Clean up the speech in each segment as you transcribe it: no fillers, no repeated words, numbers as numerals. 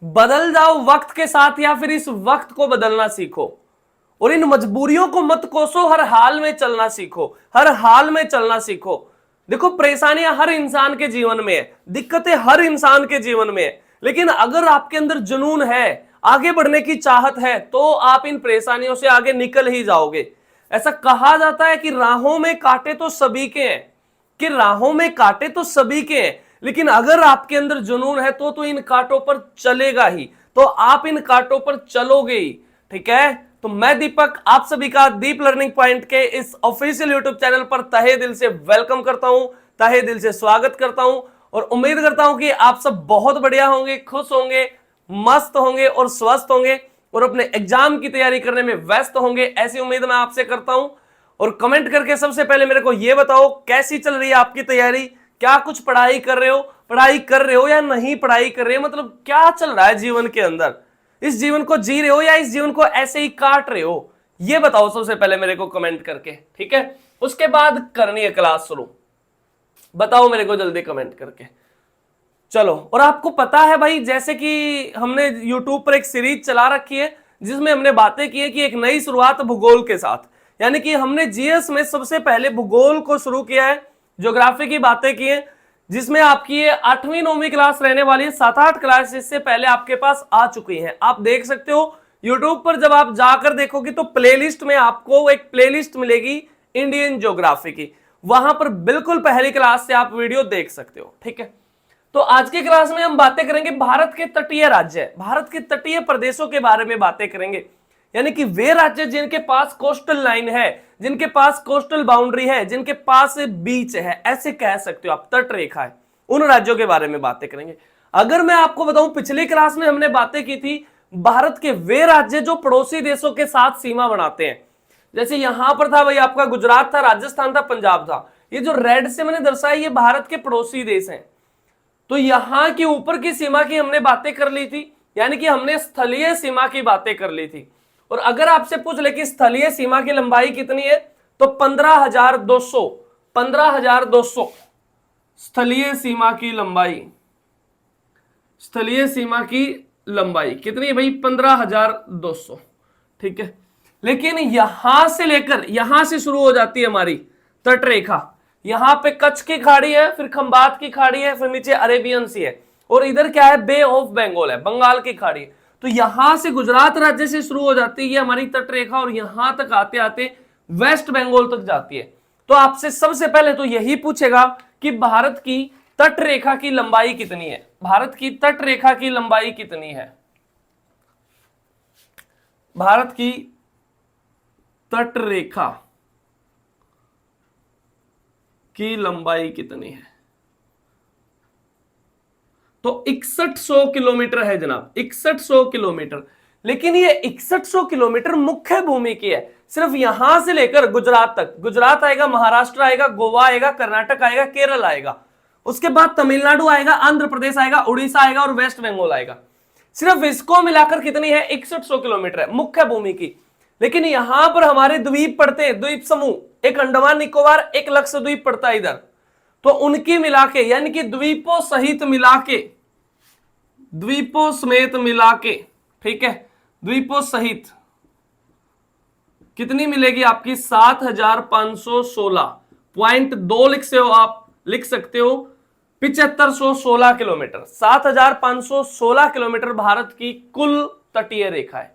बदल जाओ वक्त के साथ या फिर इस वक्त को बदलना सीखो और इन मजबूरियों को मत कोसो, हर हाल में चलना सीखो, हर हाल में चलना सीखो। देखो, परेशानियां हर इंसान के जीवन में है, दिक्कतें हर इंसान के जीवन में है, लेकिन अगर आपके अंदर जुनून है, आगे बढ़ने की चाहत है, तो आप इन परेशानियों से आगे निकल ही जाओगे। ऐसा कहा जाता है कि राहों में कांटे तो सभी के हैं, कि राहों में कांटे तो सभी के हैं, लेकिन अगर आपके अंदर जुनून है तो इन कांटों पर चलेगा ही, तो आप इन कांटों पर चलोगे ही। ठीक है, तो मैं दीपक आप सभी का दीप लर्निंग पॉइंट के इस ऑफिशियल यूट्यूब चैनल पर तहे दिल से वेलकम करता हूं, तहे दिल से स्वागत करता हूं और उम्मीद करता हूं कि आप सब बहुत बढ़िया होंगे, खुश होंगे, मस्त होंगे और स्वस्थ होंगे और अपने एग्जाम की तैयारी करने में व्यस्त होंगे, ऐसी उम्मीद मैं आपसे करता हूं। और कमेंट करके सबसे पहले मेरे को यह बताओ कैसी चल रही है आपकी तैयारी, क्या कुछ पढ़ाई कर रहे हो या नहीं पढ़ाई कर रहे हो, मतलब क्या चल रहा है जीवन के अंदर, इस जीवन को जी रहे हो या इस जीवन को ऐसे ही काट रहे हो, ये बताओ सबसे पहले मेरे को कमेंट करके। ठीक है, उसके बाद करनी है क्लास शुरू, बताओ मेरे को जल्दी कमेंट करके। चलो, और आपको पता है भाई, जैसे कि हमने YouTube पर एक सीरीज चला रखी है जिसमें हमने बातें की है कि एक नई शुरुआत भूगोल के साथ, यानी कि हमने जीएस में सबसे पहले भूगोल को शुरू किया है, ज्योग्राफी की बातें की है, जिसमें आपकी ये 8वीं 9वीं क्लास रहने वाली है। 7-8 क्लास इससे पहले आपके पास आ चुकी हैं, आप देख सकते हो यूट्यूब पर। जब आप जाकर देखोगे तो प्लेलिस्ट में आपको एक प्लेलिस्ट मिलेगी इंडियन ज्योग्राफी की, वहां पर बिल्कुल पहली क्लास से आप वीडियो देख सकते हो। ठीक है, तो आज की क्लास में हम बातें करेंगे भारत के तटीय राज्य, भारत के तटीय प्रदेशों के बारे में बातें करेंगे, यानी कि वे राज्य जिनके पास कोस्टल लाइन है, जिनके पास कोस्टल बाउंड्री है, जिनके पास बीच है, ऐसे कह सकते हो आप, तट रेखा है, उन राज्यों के बारे में बातें करेंगे। अगर मैं आपको बताऊं, पिछली क्लास में हमने बातें की थी भारत के वे राज्य जो पड़ोसी देशों के साथ सीमा बनाते हैं, जैसे यहां पर था भाई आपका गुजरात था, राजस्थान था, पंजाब था, ये जो रेड से मैंने दर्शाया ये भारत के पड़ोसी देश हैं। तो यहां के ऊपर की सीमा की हमने बातें कर ली थी, यानी कि हमने स्थलीय सीमा की बातें कर ली थी। और अगर आपसे पूछ ले कि स्थलीय सीमा की लंबाई कितनी है, तो 15,200 स्थलीय सीमा की लंबाई, स्थलीय सीमा की लंबाई कितनी है भाई, 15,200। ठीक है, लेकिन यहां से लेकर यहां से शुरू हो जाती है हमारी तट रेखा, यहां पे कच्छ की खाड़ी है, फिर खंबात की खाड़ी है, फिर नीचे अरेबियन सी है, और इधर क्या है, बे ऑफ बंगाल है, बंगाल की खाड़ी है। तो यहां से गुजरात राज्य से शुरू हो जाती है हमारी तट रेखा और यहां तक आते आते वेस्ट बंगाल तक जाती है। तो आपसे सबसे पहले तो यही पूछेगा कि भारत की तट रेखा की लंबाई कितनी है, भारत की तट रेखा की लंबाई कितनी है, भारत की तट रेखा की लंबाई कितनी है। तो 6100 किलोमीटर है जनाब, 6100 किलोमीटर। लेकिन ये 6100 किलोमीटर मुख्य भूमि की है, सिर्फ यहां से लेकर गुजरात तक। गुजरात आएगा, महाराष्ट्र आएगा, गोवा आएगा, कर्नाटक आएगा, केरल आएगा, उसके बाद तमिलनाडु आएगा, आंध्र प्रदेश आएगा, उड़ीसा आएगा और वेस्ट बंगाल आएगा। सिर्फ इसको मिलाकर कितनी है, 6100 किलोमीटर है मुख्य भूमि की। लेकिन यहां पर हमारे द्वीप पड़ते हैं, द्वीप समूह, एक अंडमान निकोबार, एक लक्षद्वीप पड़ता है इधर, तो उनकी मिलाके, यानी कि द्वीपों सहित मिलाके, द्वीपों समेत मिलाके, ठीक है, द्वीपों सहित कितनी मिलेगी आपकी, 7,516.2 लिख सकते हो 7516 किलोमीटर, 7,516 किलोमीटर भारत की कुल तटीय रेखा है।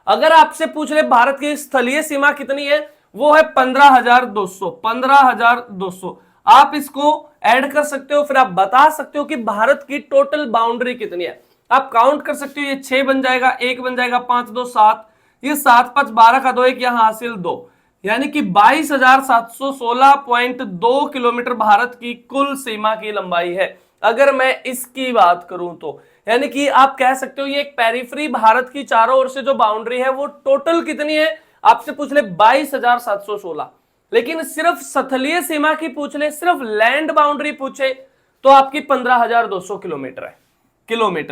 अगर आपसे पूछ ले भारत की स्थलीय सीमा कितनी है, वो है 15,200, 15,200। आप इसको ऐड कर सकते हो, फिर आप बता सकते हो कि भारत की टोटल बाउंड्री कितनी है। आप काउंट कर सकते हो, ये 6 बन जाएगा, 1 बन जाएगा, 5 2 7, ये 7 5 12 का 2, एक यहां हासिल 2, यानी कि 22,716.2 किलोमीटर भारत की कुल सीमा की लंबाई है। अगर मैं इसकी बात करूं तो यानी कि आप कह सकते हो ये एक पेरिफेरी, भारत की चारों ओर से जो बाउंड्री है वो टोटल कितनी है, आपसे पूछ ले 22,716। लेकिन सिर्फ स्थलीय सीमा की पूछ ले, सिर्फ लैंड बाउंड्री पूछे तो आपकी 15,200 किलोमीटर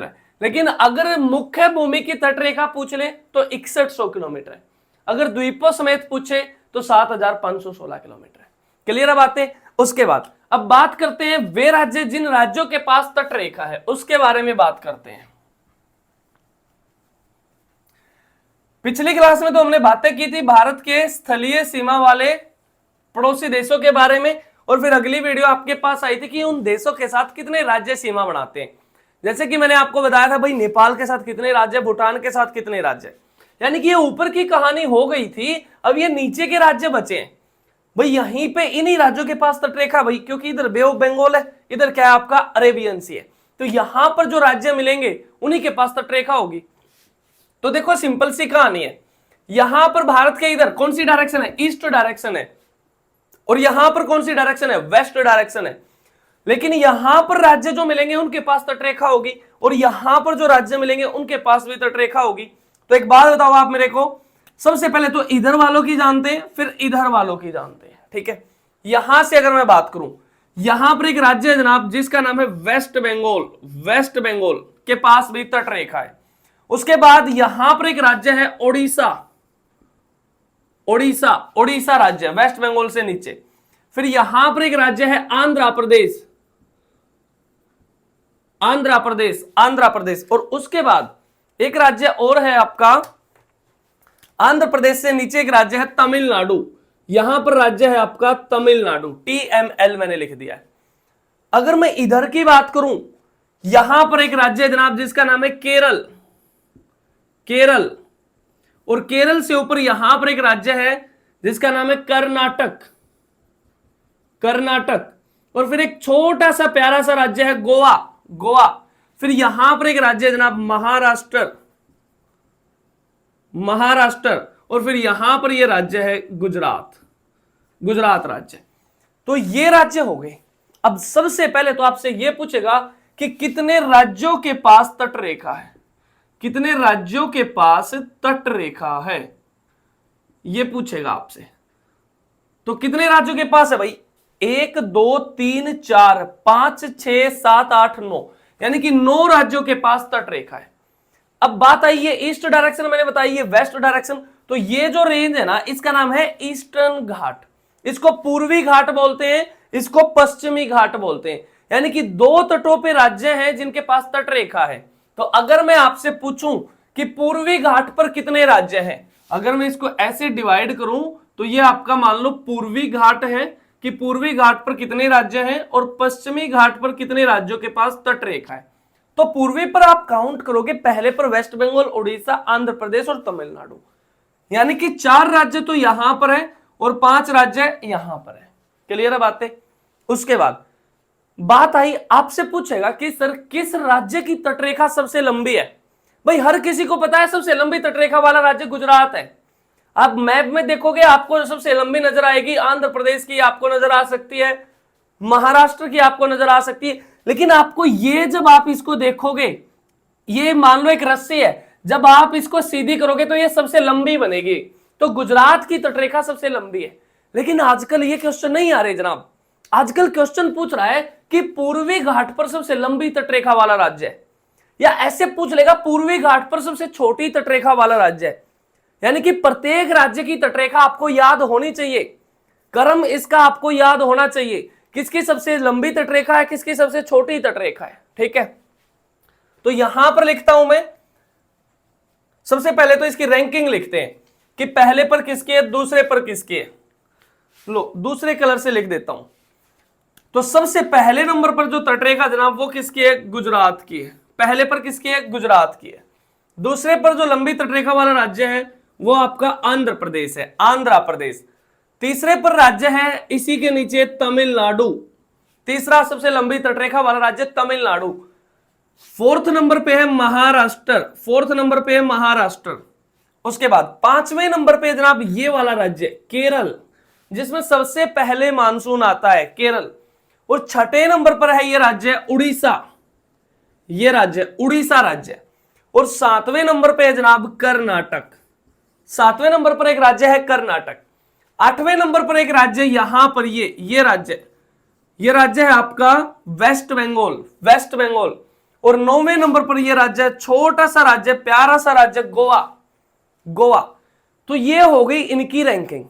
है। लेकिन अगर मुख्य भूमि की तट रेखा पूछ ले तो 6100 किलोमीटर है। अगर द्वीपों समेत पूछे तो 7,516 किलोमीटर है। क्लियर है बातें। उसके बाद अब बात करते हैं वे राज्य जिन राज्यों के पास तट रेखा है, उसके बारे में बात करते हैं। पिछली क्लास में तो हमने बातें की थी भारत के स्थलीय सीमा वाले पड़ोसी देशों के बारे में, और फिर अगली वीडियो आपके पास आई थी कि उन देशों के साथ कितने राज्य सीमा बनाते हैं। जैसे कि मैंने आपको बताया था भाई नेपाल के साथ कितने राज्य, भूटान के साथ कितने राज्य, यानी कि ये ऊपर की कहानी हो गई थी, अब ये नीचे के राज्य बचे हैं भाई। यहीं पे इन्हीं राज्यों के पास तटरेखा भाई, क्योंकि इधर बे ऑफ बंगाल है, इधर क्या है आपका अरेबियन सी है, तो यहां पर जो राज्य मिलेंगे उन्हीं के पास तटरेखा होगी। तो देखो सिंपल सी कहानी है, यहां पर भारत के इधर कौन सी डायरेक्शन है, ईस्ट डायरेक्शन है, और यहां पर कौन सी डायरेक्शन है, वेस्ट डायरेक्शन है। लेकिन यहां पर राज्य जो मिलेंगे उनके पास तटरेखा होगी, और यहां पर जो राज्य मिलेंगे उनके पास भी तटरेखा होगी। तो एक बात बताओ आप मेरे को, सबसे पहले तो इधर वालों की जानते हैं, फिर इधर वालों की जानते हैं, ठीक है। यहां से अगर मैं बात करूं, यहां पर एक राज्य है जनाब जिसका नाम है वेस्ट बंगाल, वेस्ट बंगाल के पास भी तटरेखा है। उसके बाद यहां पर एक राज्य है ओडिशा, ओडिशा, ओडिशा राज्य वेस्ट बंगाल से नीचे। फिर यहां पर एक राज्य है आंध्र प्रदेश, आंध्र प्रदेश, आंध्र प्रदेश। और उसके बाद एक राज्य और है आपका आंध्र प्रदेश से नीचे एक राज्य है तमिलनाडु, यहां पर राज्य है आपका तमिलनाडु, TML मैंने लिख दिया है। अगर मैं इधर की बात करूं, यहां पर एक राज्य है जनाब जिसका नाम है केरल, केरल, और केरल से ऊपर यहां पर एक राज्य है जिसका नाम है कर्नाटक, कर्नाटक। और फिर एक छोटा सा प्यारा सा राज्य है गोवा, गोवा। फिर यहां पर एक राज्य है जनाब महाराष्ट्र, महाराष्ट्र। और फिर यहां पर यह राज्य है गुजरात, गुजरात राज्य। तो ये राज्य हो गए। अब सबसे पहले तो आपसे यह पूछेगा कि कितने राज्यों के पास तटरेखा है, कितने राज्यों के पास तटरेखा है, यह पूछेगा आपसे। तो कितने राज्यों के पास है भाई, 1 2 3 4 5 6 7 8 9, यानी कि 9 राज्यों के पास तटरेखा है। अब बात आई है ईस्ट डायरेक्शन, मैंने बताई है वेस्ट डायरेक्शन। तो ये जो रेंज है ना, इसका नाम है ईस्टर्न घाट, इसको पूर्वी घाट बोलते हैं, इसको पश्चिमी घाट बोलते हैं। यानी कि 2 तटों पे राज्य हैं जिनके पास तटरेखा है। तो अगर मैं आपसे पूछूं कि पूर्वी घाट पर कितने राज्य हैं, अगर मैं इसको ऐसे डिवाइड करूं तो ये आपका मान लो पूर्वी घाट है कि पूर्वी घाट पर कितने राज्य हैं और पश्चिमी घाट पर कितने राज्यों के पास तटरेखा है। तो पूर्वी पर आप काउंट करोगे, पहले पर वेस्ट बंगाल, उड़ीसा, आंध्र प्रदेश और तमिलनाडु, यानी कि 4 राज्य तो यहां पर है और 5 राज्य यहां पर है। क्लियर है बातें। उसके बाद बात आई, आपसे पूछेगा कि सर किस राज्य की तटरेखा सबसे लंबी है। भाई हर किसी को पता है सबसे लंबी तटरेखा वाला राज्य गुजरात है। आप मैप में देखोगे आपको सबसे लंबी नजर आएगी आंध्र प्रदेश की, आपको नजर आ सकती है महाराष्ट्र की, आपको नजर आ सकती है। लेकिन आपको ये जब आप इसको देखोगे, ये मान लो एक रस्सी है, जब आप इसको सीधी करोगे तो ये सबसे लंबी बनेगी। तो गुजरात की तटरेखा सबसे लंबी है। लेकिन आजकल ये क्वेश्चन नहीं आ रहे जनाब, आजकल क्वेश्चन पूछ रहा है कि पूर्वी घाट पर सबसे लंबी तटरेखा वाला राज्य है, या ऐसे पूछ लेगा पूर्वी घाट पर सबसे छोटी तटरेखा वाला राज्य है। यानी कि प्रत्येक राज्य की तटरेखा आपको याद होनी चाहिए, क्रम इसका आपको याद होना चाहिए, किसकी सबसे लंबी तटरेखा है, किसकी सबसे छोटी तटरेखा है। ठीक है, तो यहां पर लिखता हूं मैं, सबसे पहले तो इसकी रैंकिंग लिखते हैं कि पहले पर किसकी है, दूसरे पर किसकी है। लो दूसरे कलर से लिख देता हूं। तो सबसे पहले नंबर पर जो तटरेखा जनाब वो किसकी है, गुजरात की है। पहले पर किसकी है, गुजरात की है। दूसरे पर जो लंबी तटरेखा वाला राज्य है वो आपका आंध्र प्रदेश है, आंध्र प्रदेश। तीसरे पर राज्य है इसी के नीचे तमिलनाडु, तीसरा सबसे लंबी तटरेखा वाला राज्य तमिलनाडु। फोर्थ नंबर पे है महाराष्ट्र, फोर्थ नंबर पे है महाराष्ट्र। उसके बाद 5वें नंबर पे जनाब ये वाला राज्य केरल, जिसमें सबसे पहले मानसून आता है, केरल। और 6ठे नंबर पर है ये राज्य उड़ीसा, ये राज्य उड़ीसा राज्य। और 7वें नंबर पे है जनाब कर्नाटक, 7वें नंबर पर एक राज्य है कर्नाटक। 8वें नंबर पर एक राज्य यहां पर ये राज्य, ये राज्य है आपका वेस्ट बंगाल, वेस्ट बंगाल। और 9वें नंबर पर यह राज्य है छोटा सा राज्य, प्यारा सा राज्य गोवा, गोवा। तो ये हो गई इनकी रैंकिंग।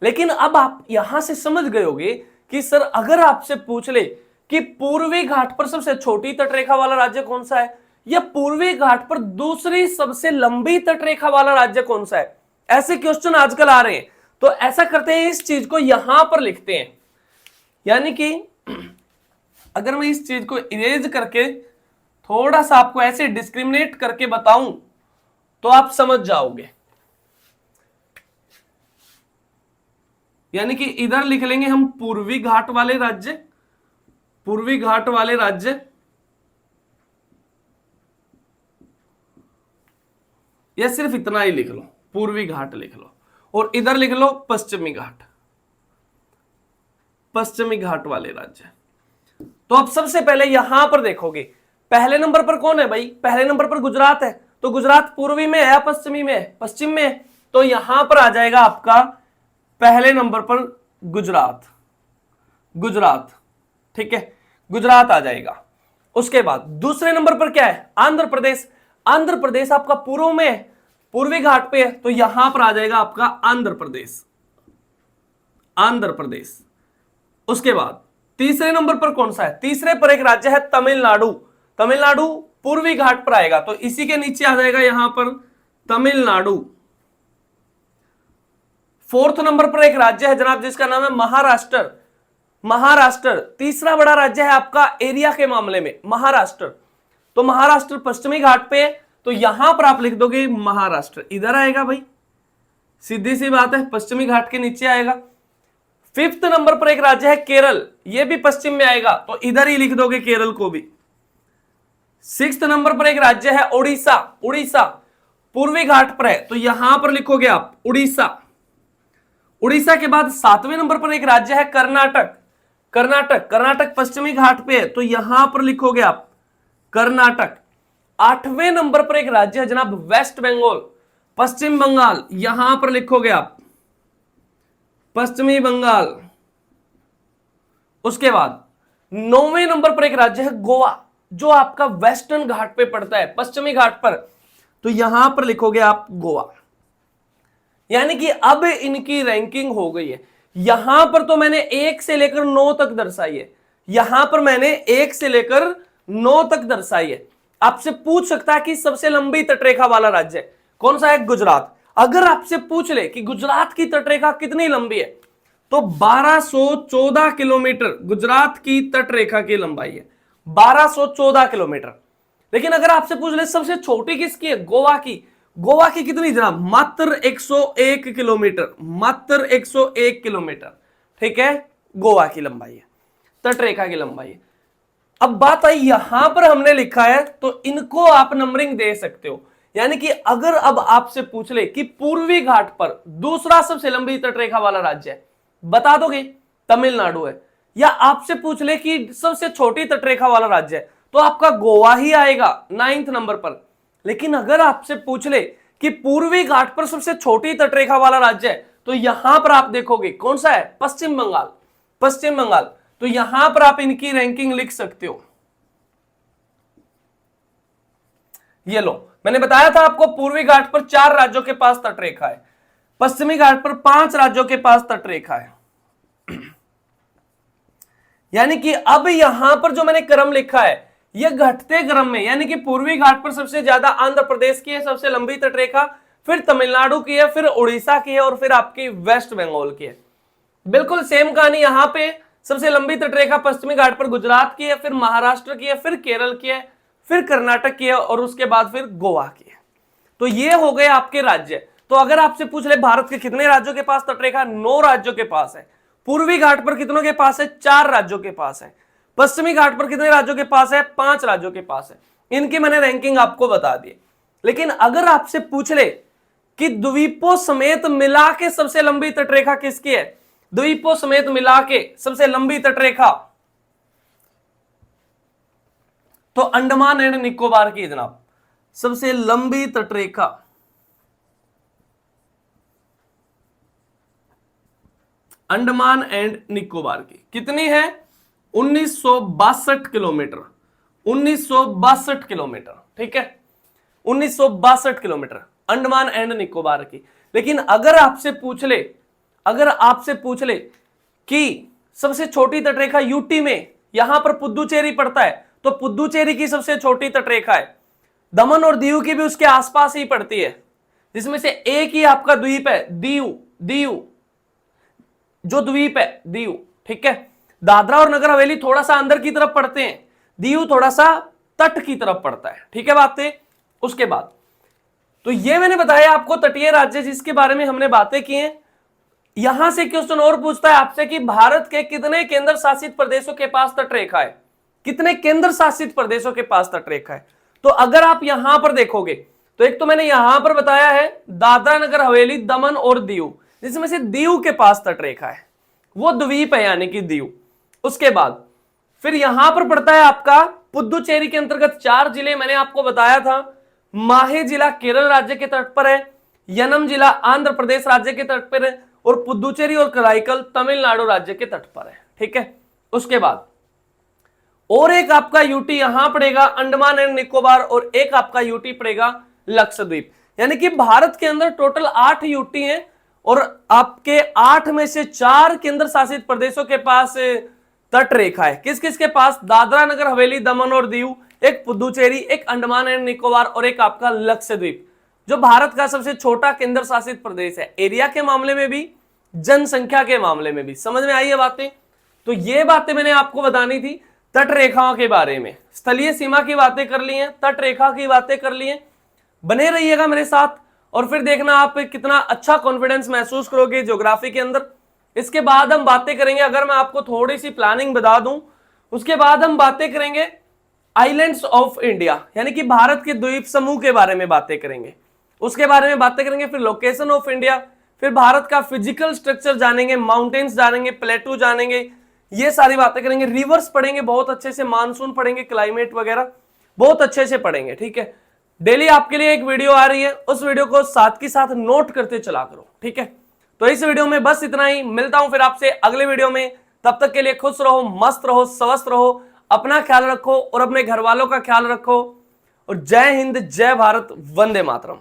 लेकिन अब आप यहां से समझ गए होगे कि सर अगर आपसे पूछ ले कि पूर्वी घाट पर सबसे छोटी तटरेखा वाला राज्य कौन सा है, या पूर्वी घाट पर दूसरी सबसे लंबी तटरेखा वाला राज्य कौन सा है? ऐसे क्वेश्चन आजकल आ रहे हैं। तो ऐसा करते हैं, इस चीज को यहां पर लिखते हैं, यानी कि अगर मैं इस चीज को इरेज करके थोड़ा सा आपको ऐसे डिस्क्रिमिनेट करके बताऊं तो आप समझ जाओगे। यानी कि इधर लिख लेंगे हम पूर्वी घाट वाले राज्य, पूर्वी घाट वाले राज्य, या सिर्फ इतना ही लिख लो, पूर्वी घाट लिख लो, और इधर लिख लो पश्चिमी घाट, पश्चिमी घाट वाले राज्य। तो अब सबसे पहले यहां पर देखोगे, पहले नंबर पर कौन है भाई? पहले नंबर पर गुजरात है। तो गुजरात पूर्वी में है या पश्चिमी में है? पश्चिम में है। तो यहां पर आ जाएगा आपका पहले नंबर पर गुजरात, गुजरात, ठीक है, गुजरात आ जाएगा। उसके बाद दूसरे नंबर पर क्या है? आंध्र प्रदेश। आंध्र प्रदेश आपका पूर्व में है, पूर्वी घाट पे है, तो यहां पर आ जाएगा आपका आंध्र प्रदेश, आंध्र प्रदेश। उसके बाद तीसरे नंबर पर कौन सा है? तीसरे पर एक राज्य है तमिलनाडु। तमिलनाडु पूर्वी घाट पर आएगा, तो इसी के नीचे आ जाएगा यहां पर तमिलनाडु। फोर्थ नंबर पर एक राज्य है जनाब जिसका नाम है महाराष्ट्र। महाराष्ट्र तीसरा बड़ा राज्य है आपका एरिया के मामले में, महाराष्ट्र। तो महाराष्ट्र पश्चिमी घाट पे, तो यहां पर आप लिख दोगे महाराष्ट्र, इधर आएगा भाई, सीधी सी बात है, पश्चिमी घाट के नीचे आएगा। फिफ्थ नंबर पर एक राज्य है केरल, यह भी पश्चिम में आएगा, तो इधर ही लिख दोगे केरल को भी। सिक्स्थ नंबर पर एक राज्य है उड़ीसा। उड़ीसा पूर्वी घाट पर है, तो यहां पर लिखोगे आप उड़ीसा। उड़ीसा के बाद सातवें नंबर पर एक राज्य है कर्नाटक। कर्नाटक, कर्नाटक पश्चिमी घाट पे है, तो यहां पर लिखोगे आप कर्नाटक। आठवें नंबर पर एक राज्य है जनाब वेस्ट बंगाल, पश्चिम बंगाल, यहां पर लिखोगे आप पश्चिमी बंगाल। उसके बाद नौवें नंबर पर एक राज्य है गोवा, जो आपका वेस्टर्न घाट पे पड़ता है, पश्चिमी घाट पर, तो यहां पर लिखोगे आप गोवा। यानी कि अब इनकी रैंकिंग हो गई है। यहां पर तो मैंने 1 से लेकर 9 तक दर्शाई है, यहां पर मैंने 1 से लेकर 9 तक दर्शाई है। आपसे पूछ सकता है कि सबसे लंबी तटरेखा वाला राज्य कौन सा है? गुजरात। अगर आपसे पूछ ले कि गुजरात की तटरेखा कितनी लंबी है, तो 1214 किलोमीटर गुजरात की तटरेखा की लंबाई है, 1214 किलोमीटर। लेकिन अगर आपसे पूछ ले सबसे छोटी किसकी है? गोवा की। गोवा की कितनी जनाब? मात्र 101 किलोमीटर, मात्र 101 किलोमीटर, ठीक है, गोवा की लंबाई है, तटरेखा की लंबाई है। अब बात आई यहां पर हमने लिखा है, तो इनको आप नंबरिंग दे सकते हो। यानी कि अगर अब आपसे पूछ ले कि पूर्वी घाट पर दूसरा सबसे लंबी तटरेखा वाला राज्य है, बता दोगे तमिलनाडु है। या आपसे पूछ ले कि सबसे छोटी तटरेखा वाला राज्य है, तो आपका गोवा ही आएगा 9th नंबर पर। लेकिन अगर आपसे पूछ ले कि पूर्वी घाट पर सबसे छोटी तटरेखा वाला राज्य है, तो यहां पर आप देखोगे कौन सा है? पश्चिम बंगाल, पश्चिम बंगाल। तो यहां पर आप इनकी रैंकिंग लिख सकते हो। ये लो, मैंने बताया था आपको पूर्वी घाट पर 4 राज्यों के पास तटरेखा है, पश्चिमी घाट पर 5 राज्यों के पास तटरेखा है। यानी कि अब यहां पर जो मैंने क्रम लिखा है, यह घटते क्रम में, यानी कि पूर्वी घाट पर सबसे ज्यादा आंध्र प्रदेश की है सबसे लंबी तटरेखा, फिर तमिलनाडु की है, फिर उड़ीसा की है, और फिर आपकी वेस्ट बंगाल की है। बिल्कुल सेम कहानी यहां पे, सबसे लंबी तटरेखा पश्चिमी घाट पर गुजरात की है, फिर महाराष्ट्र की है, फिर केरल की है, फिर कर्नाटक की है, और उसके बाद फिर गोवा की है। तो ये हो गए आपके राज्य। तो अगर आपसे पूछ ले भारत के कितने राज्यों के पास तटरेखा? 9 राज्यों के पास है। पूर्वी घाट पर कितनों के पास है? 4 राज्यों के पास है। पश्चिमी घाट पर कितने राज्यों के पास है? 5 राज्यों के पास है। इनकी मैंने रैंकिंग आपको बता दी। लेकिन अगर आपसे पूछ ले कि द्वीपों समेत मिला के सबसे लंबी तटरेखा किसकी है? द्वीपों समेत मिला के सबसे लंबी तटरेखा तो अंडमान एंड निकोबार की जनाब, सबसे लंबी तटरेखा अंडमान एंड निकोबार की कितनी है? 1962 किलोमीटर, 1962 किलोमीटर, ठीक है, 1962 किलोमीटर अंडमान एंड निकोबार की। लेकिन अगर आपसे पूछ ले, अगर आपसे पूछ ले कि सबसे छोटी तटरेखा यूटी में, यहां पर पुदुचेरी पड़ता है, तो पुदुचेरी की सबसे छोटी तटरेखा है दमन और दीव की भी उसके आसपास ही पड़ती है, जिसमें से एक ही आपका द्वीप है दीव, दीव जो द्वीप है दीव, ठीक है। दादरा और नगर हवेली थोड़ा सा अंदर की तरफ पड़ते हैं, दीव थोड़ा सा तट की तरफ पड़ता है, ठीक है बातें। उसके बाद तो ये मैंने बताया आपको तटीय राज्य जिसके बारे में हमने बातें की हैं। यहां से क्वेश्चन और पूछता है आपसे कि भारत के कितने केंद्र शासित प्रदेशों के पास तटरेखा है, कितने केंद्र शासित प्रदेशों के पास तटरेखा है। तो अगर आप यहां पर देखोगे तो एक तो मैंने यहां पर बताया है दादरा नगर हवेली दमन और दीव, जिसमें से दीव के पास तटरेखा है, वो द्वीप है यानी कि दीव। उसके बाद फिर यहां पर पड़ता है आपका पुदुचेरी के अंतर्गत 4 जिले मैंने आपको बताया था। माहे जिला केरल राज्य के तट पर है, यनम जिला आंध्र प्रदेश राज्य के तट पर है, और पुदुचेरी और कराईकल तमिलनाडु राज्य के तट पर है, ठीक है। उसके बाद और एक आपका यूटी यहां पड़ेगा अंडमान एंड निकोबार, और एक आपका यूटी पड़ेगा लक्षद्वीप। यानी कि भारत के अंदर टोटल 8 यूटी हैं, और आपके 8 में से 4 केंद्र शासित प्रदेशों के पास तट रेखा है। किस किस के पास? दादरा नगर हवेली दमन और दीव, एक पुदुचेरी, एक अंडमान एंड निकोबार, और एक आपका लक्षद्वीप, जो भारत का सबसे छोटा केंद्र शासित प्रदेश है, एरिया के मामले में भी, जनसंख्या के मामले में भी। समझ में आई है बातें? तो ये बातें मैंने आपको बतानी थी तट रेखाओं के बारे में। स्थलीय सीमा की बातें कर ली हैं, तट रेखा की बातें कर ली हैं। बने रहिएगा मेरे साथ और फिर देखना आप कितना अच्छा कॉन्फिडेंस महसूस करोगे ज्योग्राफी के अंदर। इसके बाद हम बातें करेंगे, अगर मैं आपको थोड़ी सी प्लानिंग बता दूं, उसके बाद हम बातें करेंगे आइलैंड्स ऑफ इंडिया, यानी कि भारत के द्वीप समूह के बारे में बातें करेंगे, उसके बारे में बातें करेंगे। फिर लोकेशन ऑफ इंडिया, फिर भारत का फिजिकल स्ट्रक्चर जानेंगे, माउंटेन्स जानेंगे, प्लेटू जानेंगे, ये सारी बातें करेंगे। रिवर्स पढ़ेंगे बहुत अच्छे से, मानसून पढ़ेंगे, क्लाइमेट वगैरह बहुत अच्छे से पढ़ेंगे, ठीक है। डेली आपके लिए एक वीडियो आ रही है, उस वीडियो को साथ के साथ नोट करते चला करो, ठीक है। तो इस वीडियो में बस इतना ही, मिलता हूं फिर आपसे अगले वीडियो में। तब तक के लिए खुश रहो, मस्त रहो, स्वस्थ रहो, अपना ख्याल रखो और अपने घर वालों का ख्याल रखो। और जय हिंद, जय भारत, वंदे मातरम।